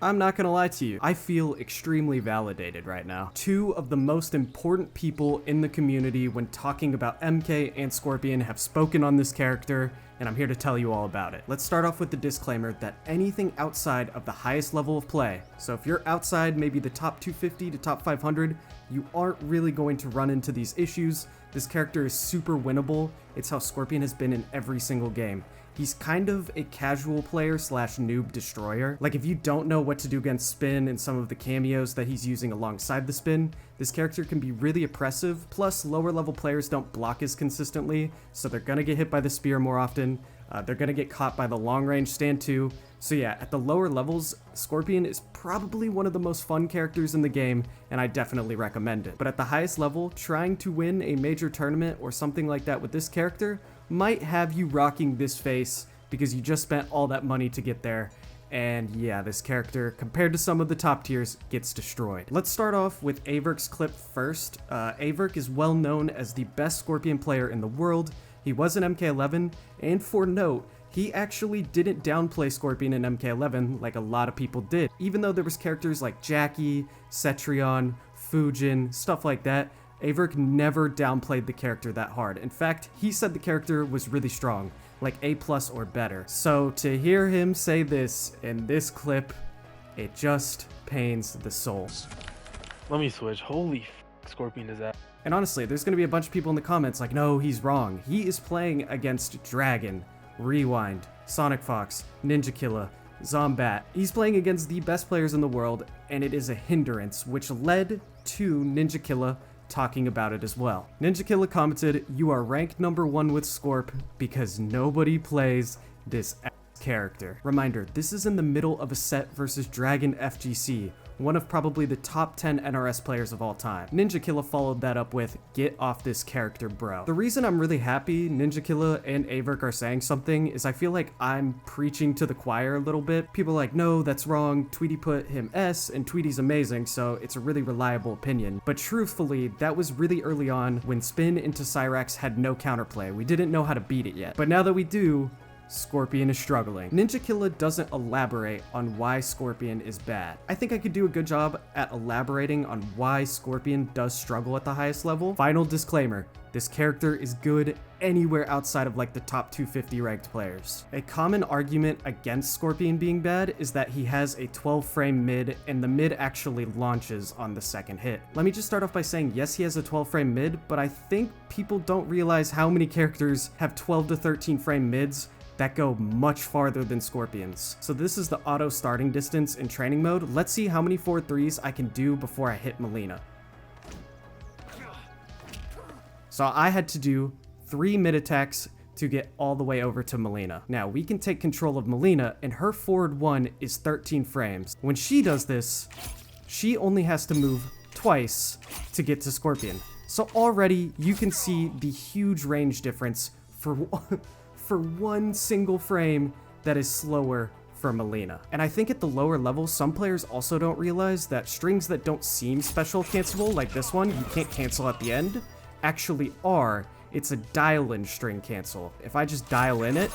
I'm not gonna lie to you, I feel extremely validated right now. Two of the most important people in the community when talking about MK and Scorpion have spoken on this character, and I'm here to tell you all about it. Let's start off with the disclaimer that anything outside of the highest level of play, so if you're outside maybe the top 250 to top 500, you aren't really going to run into these issues. This character is super winnable. It's how Scorpion has been in every single game. He's kind of a casual player slash noob destroyer. Like if you don't know what to do against Spin and some of the cameos that he's using alongside the Spin, this character can be really oppressive. Plus lower level players don't block as consistently, so they're gonna get hit by the spear more often. They're gonna get caught by the long range stand too. So yeah, at the lower levels, Scorpion is probably one of the most fun characters in the game, and I definitely recommend it. But at the highest level, trying to win a major tournament or something like that with this character might have you rocking this face because you just spent all that money to get there. And yeah, this character, compared to some of the top tiers, gets destroyed. Let's start off with Averk's clip first. Averk is well known as the best Scorpion player in the world. He was in MK11, and for note, he actually didn't downplay Scorpion in MK11 like a lot of people did. Even though there was characters like Jackie, Cetrion, Fujin, stuff like that, Averk never downplayed the character that hard. In fact, he said the character was really strong, like A+ or better. So to hear him say this in this clip, it just pains the soul. Let me switch. Holy Scorpion is that. And honestly, there's gonna be a bunch of people in the comments like, no, he's wrong. He is playing against Dragon, Rewind, Sonic Fox, Ninjakilla, Zombat. He's playing against the best players in the world, and it is a hindrance, which led to Ninjakilla talking about it as well. Ninjakilla commented, "You are ranked #1 with Scorp because nobody plays this character." Reminder, this is in the middle of a set versus Dragon FGC, one of probably the top 10 NRS players of all time. Ninjakilla followed that up with, "Get off this character, bro." The reason I'm really happy Ninjakilla and Averk are saying something is I feel like I'm preaching to the choir a little bit. People are like, no, that's wrong. Tweety put him S, and Tweety's amazing, so it's a really reliable opinion. But truthfully, that was really early on when Spin into Cyrax had no counterplay. We didn't know how to beat it yet. But now that we do, Scorpion is struggling. Ninjakilla doesn't elaborate on why Scorpion is bad. I think I could do a good job at elaborating on why Scorpion does struggle at the highest level. Final disclaimer, this character is good anywhere outside of like the top 250 ranked players. A common argument against Scorpion being bad is that he has a 12 frame mid and the mid actually launches on the second hit. Let me just start off by saying yes, he has a 12 frame mid, but I think people don't realize how many characters have 12 to 13 frame mids that go much farther than Scorpion's. So this is the auto starting distance in training mode. Let's see how many 4-3s I can do before I hit Melina. So I had to do 3 mid attacks to get all the way over to Melina. Now we can take control of Melina and her forward 1 is 13 frames. When she does this, she only has to move twice to get to Scorpion. So already you can see the huge range difference for one single frame that is slower for Melina. And I think at the lower levels, some players also don't realize that strings that don't seem special cancelable, like this one, you can't cancel at the end, actually are. It's a dial-in string cancel. If I just dial in it,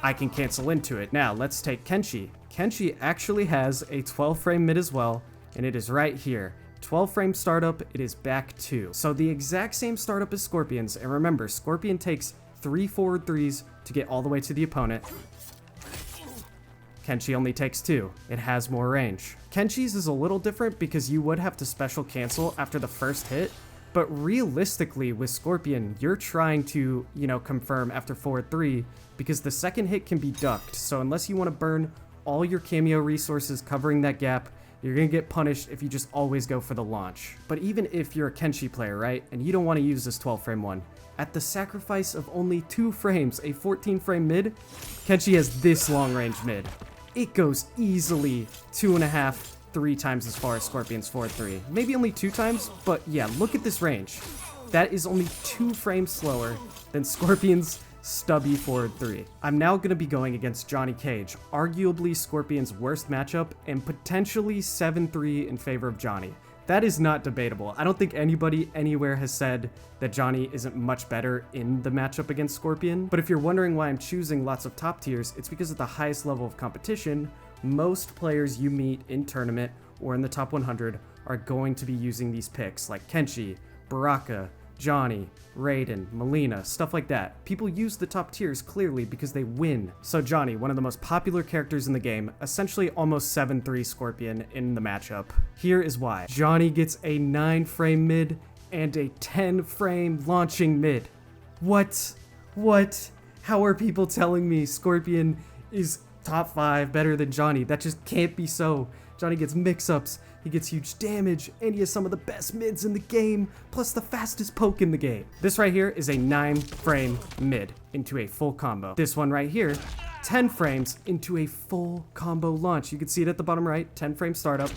I can cancel into it. Now, let's take Kenshi. Kenshi actually has a 12 frame mid as well, and it is right here. 12 frame startup, it is back 2. So the exact same startup as Scorpion's, and remember, Scorpion takes 3 forward 3s to get all the way to the opponent. Kenshi only takes 2. It has more range. Kenshi's is a little different because you would have to special cancel after the first hit, but realistically with Scorpion, you're trying to, confirm after forward 3 because the second hit can be ducked. So unless you want to burn all your cameo resources covering that gap, you're gonna get punished if you just always go for the launch. But even if you're a Kenshi player, right, and you don't want to use this 12 frame one, at the sacrifice of only 2 frames, a 14 frame mid, Kenshi has this long range mid. It goes easily 2.5, 3 times as far as Scorpion's forward 3. Maybe only 2 times, but yeah, look at this range. That is only 2 frames slower than Scorpion's stubby forward 3. I'm now going to be going against Johnny Cage, arguably Scorpion's worst matchup, and potentially 7-3 in favor of Johnny. That is not debatable. I don't think anybody anywhere has said that Johnny isn't much better in the matchup against Scorpion, but if you're wondering why I'm choosing lots of top tiers, it's because at the highest level of competition, most players you meet in tournament or in the top 100 are going to be using these picks like Kenshi, Baraka, Johnny, Raiden, Melina, stuff like that. People use the top tiers clearly because they win. So Johnny, one of the most popular characters in the game, essentially almost 7-3 Scorpion in the matchup. Here is why. Johnny gets a 9-frame mid and a 10-frame launching mid. What? How are people telling me Scorpion is top 5 better than Johnny? That just can't be so. Johnny gets mix-ups, he gets huge damage, and he has some of the best mids in the game, plus the fastest poke in the game. This right here is a 9-frame mid into a full combo. This one right here, 10 frames into a full combo launch. You can see it at the bottom right, 10-frame startup.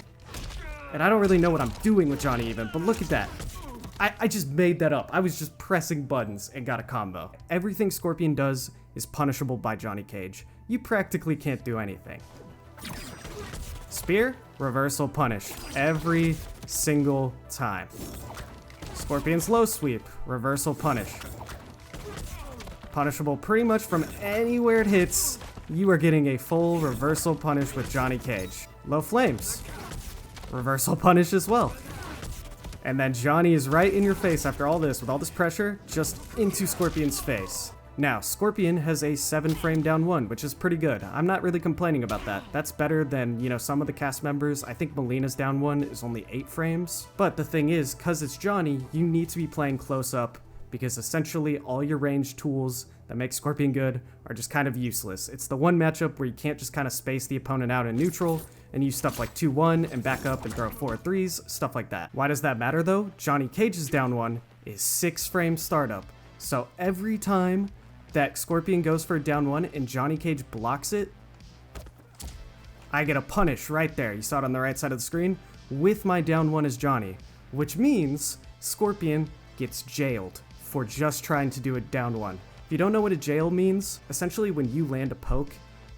And I don't really know what I'm doing with Johnny even, but look at that. I just made that up. I was just pressing buttons and got a combo. Everything Scorpion does is punishable by Johnny Cage. You practically can't do anything. Spear, reversal, punish. Every single time. Scorpion's low sweep, reversal, punish. Punishable pretty much from anywhere it hits. You are getting a full reversal punish with Johnny Cage. Low flames, reversal punish as well. And then Johnny is right in your face after all this, with all this pressure, just into Scorpion's face. Now, Scorpion has a 7-frame down 1, which is pretty good. I'm not really complaining about that. That's better than, some of the cast members. I think Melina's down 1 is only 8 frames. But the thing is, cause it's Johnny, you need to be playing close up, because essentially all your ranged tools that make Scorpion good are just kind of useless. It's the one matchup where you can't just kind of space the opponent out in neutral and use stuff like 2-1 and back up and throw 4-3s, stuff like that. Why does that matter though? Johnny Cage's down 1 is 6-frame startup. So every time that Scorpion goes for a down 1 and Johnny Cage blocks it, I get a punish right there. You saw it on the right side of the screen with my down 1 as Johnny, which means Scorpion gets jailed for just trying to do a down 1. If you don't know what a jail means, essentially when you land a poke,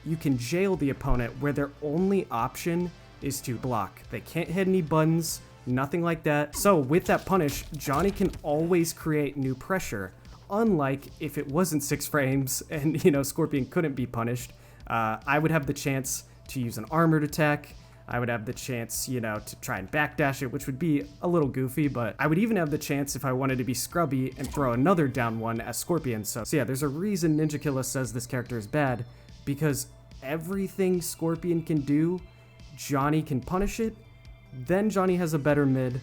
you can jail the opponent where their only option is to block. They can't hit any buttons, nothing like that. So with that punish, Johnny can always create new pressure. Unlike if it wasn't 6 frames and, Scorpion couldn't be punished, I would have the chance to use an armored attack. I would have the chance, to try and backdash it, which would be a little goofy, but I would even have the chance if I wanted to be scrubby and throw another down 1 as Scorpion. So yeah, there's a reason Ninjakilla says this character is bad, because everything Scorpion can do, Johnny can punish it, then Johnny has a better mid,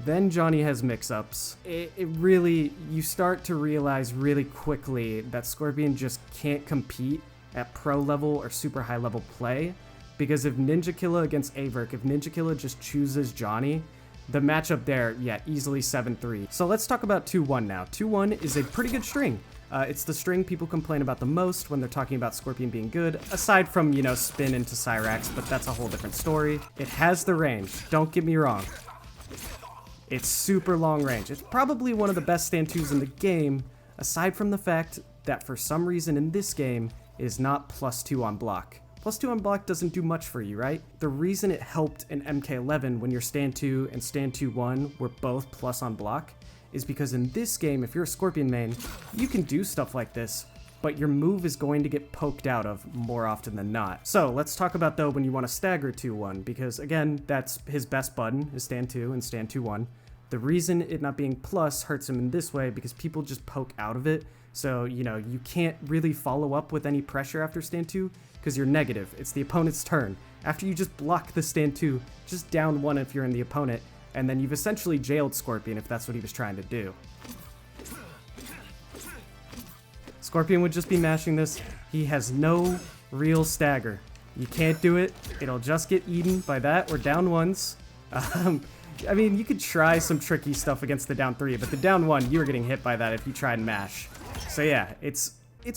then Johnny has mix-ups. It really, you start to realize really quickly that Scorpion just can't compete at pro level or super high level play, because if Ninjakilla against Averk, if Ninjakilla just chooses Johnny, the matchup there, yeah, easily 7-3. So let's talk about 2-1 now. 2-1 is a pretty good string. It's the string people complain about the most when they're talking about Scorpion being good, aside from, spin into Cyrax, but that's a whole different story. It has the range, don't get me wrong. It's super long range. It's probably one of the best stand 2s in the game, aside from the fact that for some reason in this game, it is not +2 on block. +2 on block doesn't do much for you, right? The reason it helped in MK11 when your stand 2 and stand 2-1 were both plus on block is because in this game, if you're a Scorpion main, you can do stuff like this, but your move is going to get poked out of more often than not. So let's talk about though when you want to stagger 2-1, because again, that's his best button, is stand 2 and stand 2-1. The reason it not being plus hurts him in this way because people just poke out of it. So, you can't really follow up with any pressure after stand 2 because you're negative. It's the opponent's turn. After you just block the stand 2, just down 1 if you're in the opponent, and then you've essentially jailed Scorpion if that's what he was trying to do. Scorpion would just be mashing this. He has no real stagger. You can't do it. It'll just get eaten by that or down 1s. I mean, you could try some tricky stuff against the down 3, but the down 1, you were getting hit by that if you tried and mash. So yeah, it's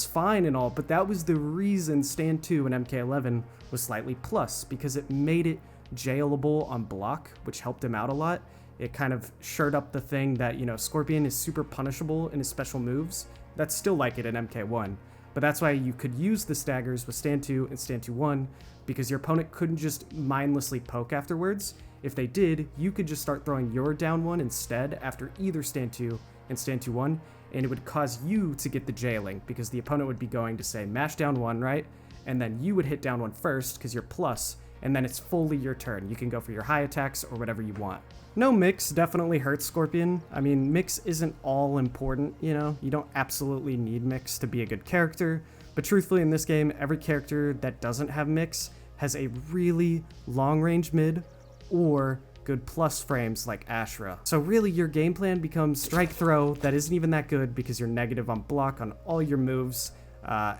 fine and all, but that was the reason stand 2 in MK11 was slightly plus, because it made it jailable on block, which helped him out a lot. It kind of shored up the thing that, Scorpion is super punishable in his special moves. That's still like it in MK1, but that's why you could use the staggers with stand 2 and stand 2-1, because your opponent couldn't just mindlessly poke afterwards. If they did, you could just start throwing your down 1 instead after either stand 2 and stand 2-1, and it would cause you to get the jailing, because the opponent would be going to say mash down 1, right? and then you would hit down one first because you're plus, and then it's fully your turn. You can go for your high attacks or whatever you want. No mix definitely hurts Scorpion. I mean, mix isn't all important, you know? You don't absolutely need mix to be a good character, but truthfully in this game, every character that doesn't have mix has a really long-range mid or good plus frames like Ashra. So really your game plan becomes strike throw that isn't even that good because you're negative on block on all your moves.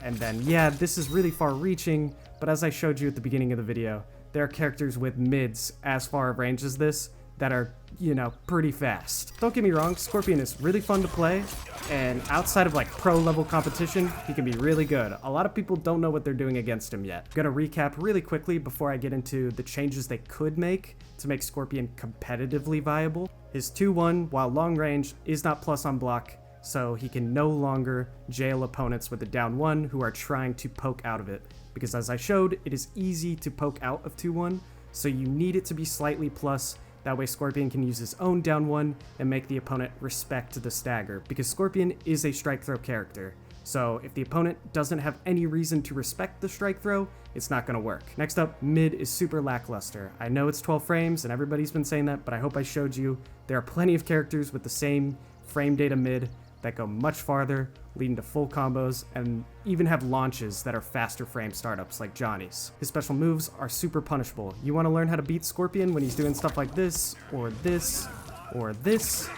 And then, yeah, this is really far reaching, but as I showed you at the beginning of the video, there are characters with mids as far of range as this that are, you know, pretty fast. Don't get me wrong, Scorpion is really fun to play, and outside of like pro level competition, he can be really good. A lot of people don't know what they're doing against him yet. I'm gonna recap really quickly before I get into the changes they could make to make Scorpion competitively viable. His 2-1, while long range, is not plus on block, so he can no longer jail opponents with a down 1 who are trying to poke out of it. Because as I showed, it is easy to poke out of 2-1, so you need it to be slightly plus. That way Scorpion can use his own down 1 and make the opponent respect the stagger, because Scorpion is a strike throw character. So if the opponent doesn't have any reason to respect the strike throw, it's not gonna work. Next up, mid is super lackluster. I know it's 12 frames and everybody's been saying that, but I hope I showed you there are plenty of characters with the same frame data mid that go much farther, leading to full combos, and even have launches that are faster frame startups like Johnny's. His special moves are super punishable. You want to learn how to beat Scorpion when he's doing stuff like this, or this, or this?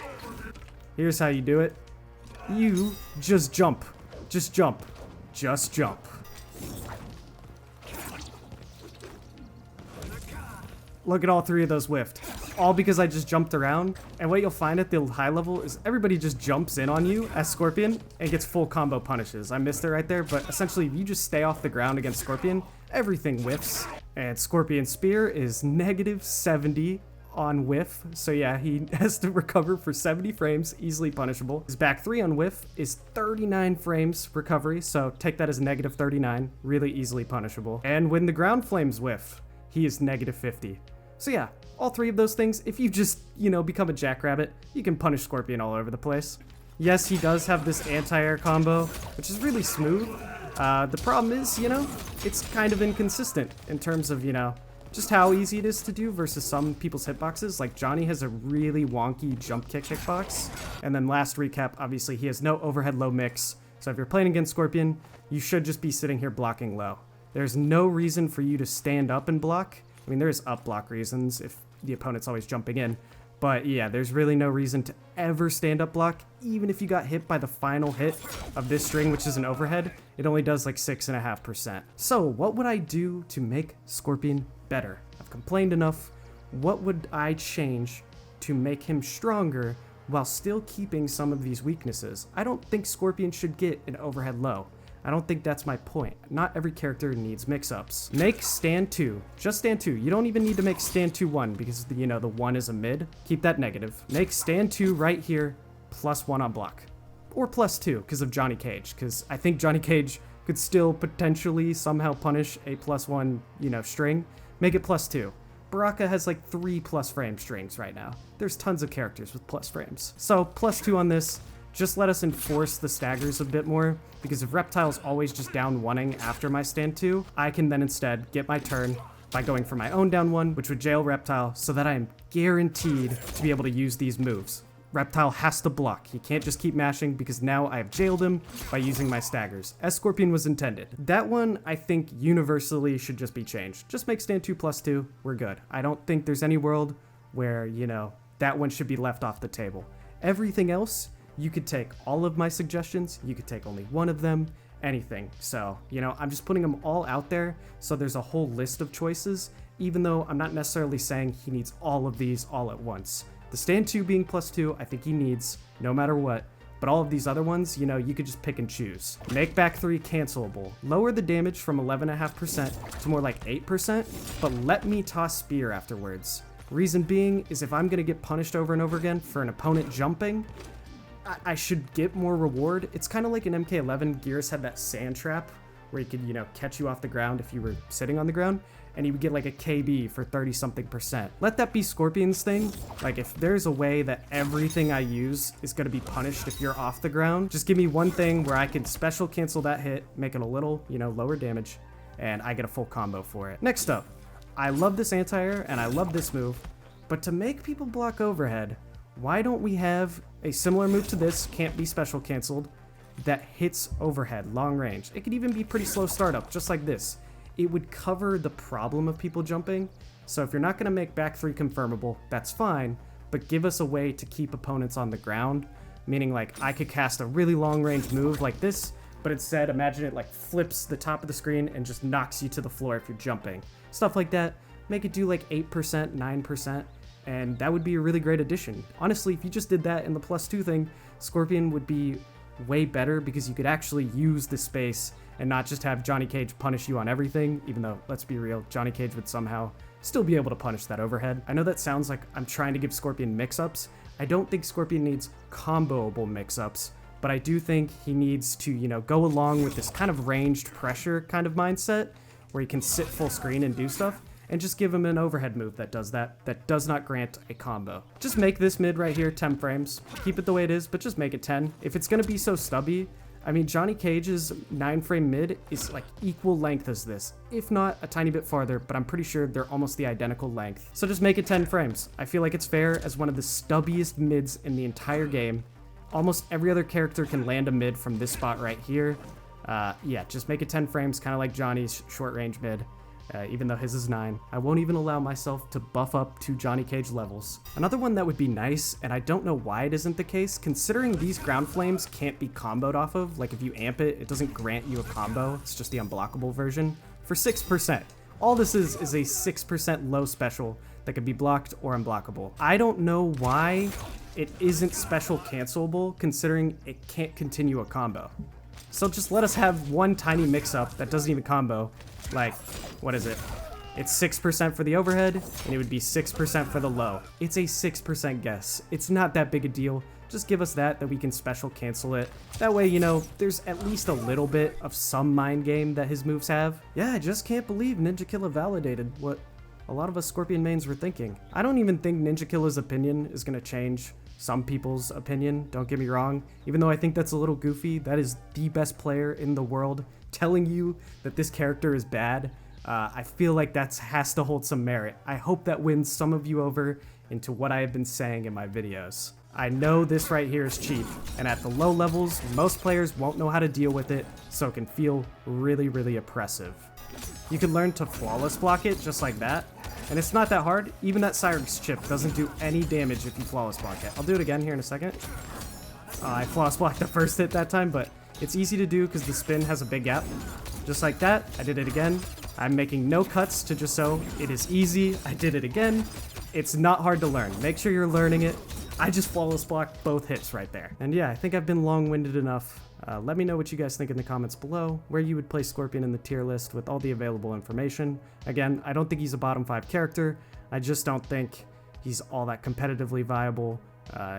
Here's how you do it. You just jump. Just jump. Just jump. Look at all 3 of those whiffed. All because I just jumped around. And what you'll find at the high level is everybody just jumps in on you as Scorpion and gets full combo punishes. I missed it right there, but essentially if you just stay off the ground against Scorpion, everything whiffs. And Scorpion Spear is -70 on whiff. So yeah, he has to recover for 70 frames, easily punishable. His back 3 on whiff is 39 frames recovery, so take that as -39, really easily punishable. And when the ground flames whiff, he is -50. So yeah, all 3 of those things, if you just, you know, become a jackrabbit, you can punish Scorpion all over the place. Yes, he does have this anti-air combo, which is really smooth. The problem is, you know, it's kind of inconsistent in terms of, you know, just how easy it is to do versus some people's hitboxes. Like Johnny has a really wonky jump kick hitbox. And then last recap, obviously he has no overhead low mix. So if you're playing against Scorpion, you should just be sitting here blocking low. There's no reason for you to stand up and block. I mean, there's up block reasons if the opponent's always jumping in. But yeah, there's really no reason to ever stand up block, even if you got hit by the final hit of this string, which is an overhead. It only does like 6.5%. So what would I do to make Scorpion better? I've complained enough. What would I change to make him stronger while still keeping some of these weaknesses? I don't think Scorpion should get an overhead low. I don't think that's my point. Not every character needs mix-ups. Make stand 2. Just stand 2. You don't even need to make stand 2-1 because, you know, the 1 is a mid. Keep that negative. Make stand 2 right here, +1 on block. Or +2 because of Johnny Cage, because I think Johnny Cage could still potentially somehow punish a +1, you know, string. Make it +2. Baraka has like 3 plus frame strings right now. There's tons of characters with plus frames. So +2 on this. Just let us enforce the staggers a bit more, because if Reptile's always just down 1ing after my stand 2, I can then instead get my turn by going for my own down 1, which would jail Reptile, so that I am guaranteed to be able to use these moves. Reptile has to block. He can't just keep mashing, because now I have jailed him by using my staggers, as Scorpion was intended. That one, I think, universally should just be changed. Just make stand 2 +2, we're good. I don't think there's any world where, you know, that one should be left off the table. Everything else, you could take all of my suggestions, you could take only one of them, anything. So, you know, I'm just putting them all out there, so there's a whole list of choices, even though I'm not necessarily saying he needs all of these all at once. The stand 2 being +2, I think he needs, no matter what, but all of these other ones, you know, you could just pick and choose. Make back 3 cancelable. Lower the damage from 11.5% to more like 8%, but let me toss spear afterwards. Reason being is if I'm gonna get punished over and over again for an opponent jumping, I should get more reward. It's kind of like in MK11, Gears had that sand trap where he could, you know, catch you off the ground if you were sitting on the ground, and he would get like a KB for 30-something%. Let that be Scorpion's thing. Like, if there's a way that everything I use is going to be punished if you're off the ground, just give me one thing where I can special cancel that hit, make it a little, you know, lower damage, and I get a full combo for it. Next up, I love this anti-air and I love this move, but to make people block overhead, why don't we have a similar move to this, can't be special canceled, that hits overhead, long range? It could even be pretty slow startup, just like this. It would cover the problem of people jumping, so if you're not going to make back 3 confirmable, that's fine, but give us a way to keep opponents on the ground, meaning like I could cast a really long range move like this, but instead imagine it like flips the top of the screen and just knocks you to the floor if you're jumping. Stuff like that, make it do like 8%, 9%, and that would be a really great addition. Honestly, if you just did that in the +2 thing, Scorpion would be way better because you could actually use the space and not just have Johnny Cage punish you on everything, even though, let's be real, Johnny Cage would somehow still be able to punish that overhead. I know that sounds like I'm trying to give Scorpion mix-ups. I don't think Scorpion needs comboable mix-ups, but I do think he needs to, go along with this kind of ranged pressure kind of mindset where he can sit full screen and do stuff, and just give him an overhead move that does not grant a combo. Just make this mid right here 10 frames. Keep it the way it is, but just make it 10. If it's gonna be so stubby, I mean, Johnny Cage's 9-frame mid is like equal length as this, if not a tiny bit farther, but I'm pretty sure they're almost the identical length. So just make it 10 frames. I feel like it's fair as one of the stubbiest mids in the entire game. Almost every other character can land a mid from this spot right here. Yeah, just make it 10 frames, kind of like Johnny's short range mid. Even though his is 9. I won't even allow myself to buff up to Johnny Cage levels. Another one that would be nice, and I don't know why it isn't the case, considering these ground flames can't be comboed off of, like if you amp it, it doesn't grant you a combo, it's just the unblockable version, for 6%. All this is a 6% low special that can be blocked or unblockable. I don't know why it isn't special cancelable, considering it can't continue a combo. So just let us have one tiny mix-up that doesn't even combo. Like, what is it? It's 6% for the overhead, and it would be 6% for the low. It's a 6% guess. It's not that big a deal. Just give us that we can special cancel it. That way, there's at least a little bit of some mind game that his moves have. Yeah, I just can't believe Ninjakilla validated what a lot of us Scorpion mains were thinking. I don't even think Ninjakilla's opinion is going to change some people's opinion, don't get me wrong. Even though I think that's a little goofy, that is the best player in the world telling you that this character is bad. I feel like that has to hold some merit. I hope that wins some of you over into what I have been saying in my videos. I know this right here is cheap, and at the low levels, most players won't know how to deal with it, so it can feel really, really oppressive. You can learn to flawless block it just like that, and it's not that hard. Even that Cyrix chip doesn't do any damage if you flawless block it. I'll do it again here in a second. I flawless blocked the first hit that time, but it's easy to do because the spin has a big gap. Just like that, I did it again. I'm making no cuts to just so it is easy. I did it again. It's not hard to learn. Make sure you're learning it. I just flawless blocked both hits right there. And yeah, I think I've been long-winded enough. Let me know what you guys think in the comments below, where you would place Scorpion in the tier list with all the available information. Again, I don't think he's a bottom 5 character. I just don't think he's all that competitively viable.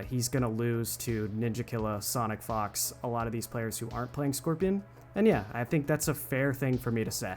He's gonna lose to Ninjakilla, Sonic Fox, a lot of these players who aren't playing Scorpion. And yeah, I think that's a fair thing for me to say.